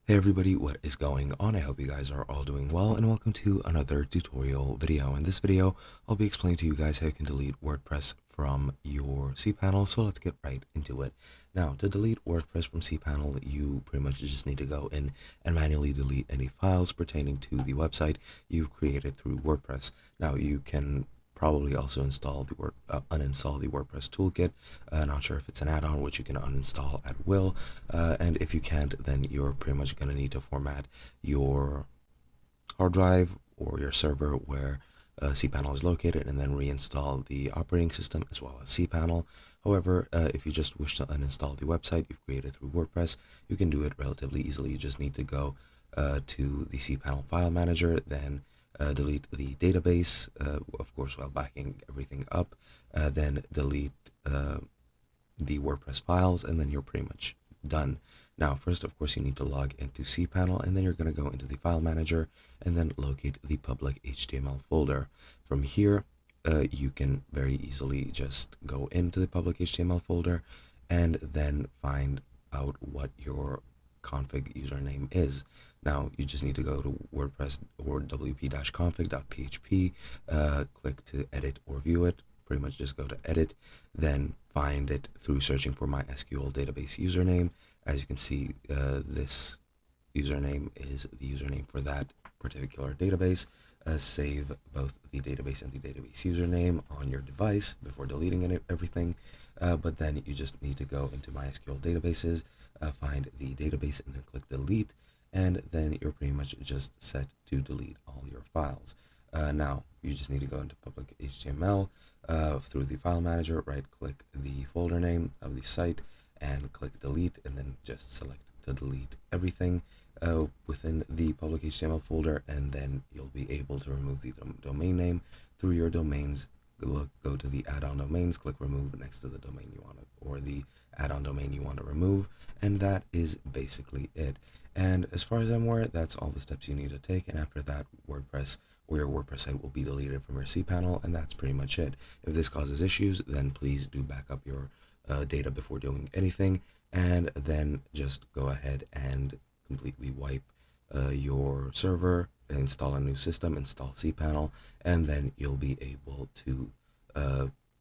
Hey everybody, what is going on? I hope you guys are all doing well and welcome to another tutorial video. In this video, I'll be explaining to you guys how you can delete WordPress from your cPanel, so let's get right into it. Now, to delete WordPress from cPanel, you pretty much just need to go in and manually delete any files pertaining to the website you've created through WordPress. Now, you can probably also uninstall the WordPress toolkit. Not sure if it's an add-on, which you can uninstall at will. And if you can't, then you're pretty much going to need to format your hard drive or your server where cPanel is located, and then reinstall the operating system as well as cPanel. However, if you just wish to uninstall the website you've created through WordPress, you can do it relatively easily. You just need to go to the cPanel file manager, then delete the database, of course, while backing everything up, then delete the WordPress files, and then you're pretty much done. Now, first, of course, you need to log into cPanel, and then you're going to go into the file manager and then locate the public HTML folder. From here, you can very easily just go into the public HTML folder and then find out what your config username is. Now, you just need to go to WordPress or wp-config.php, click to edit or view it. Pretty much just go to edit, then find it through searching for MySQL database username. As you can see, this username is the username for that particular database. Save both the database and the database username on your device before deleting everything. But then you just need to go into MySQL databases, find the database, and then click delete. And then you're pretty much just set to delete all your files. Now, you just need to go into public HTML through the file manager, right click the folder name of the site and click delete, and then just select to delete everything within the public HTML folder, and then you'll be able to remove the domain name through your domains. Go to the add-on domains, click remove next to the domain you want to, or the add-on domain you want to remove, and that is basically it. And as far as I'm aware, that's all the steps you need to take, and after that, WordPress or your WordPress site will be deleted from your cPanel, and that's pretty much it. If this causes issues, then please do back up your data before doing anything, and then just go ahead and completely wipe your server, install a new system, install cPanel, and then you'll be able to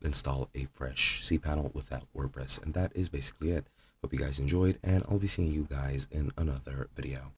install a fresh cPanel without WordPress. And that is basically it. Hope you guys enjoyed, and I'll be seeing you guys in another video.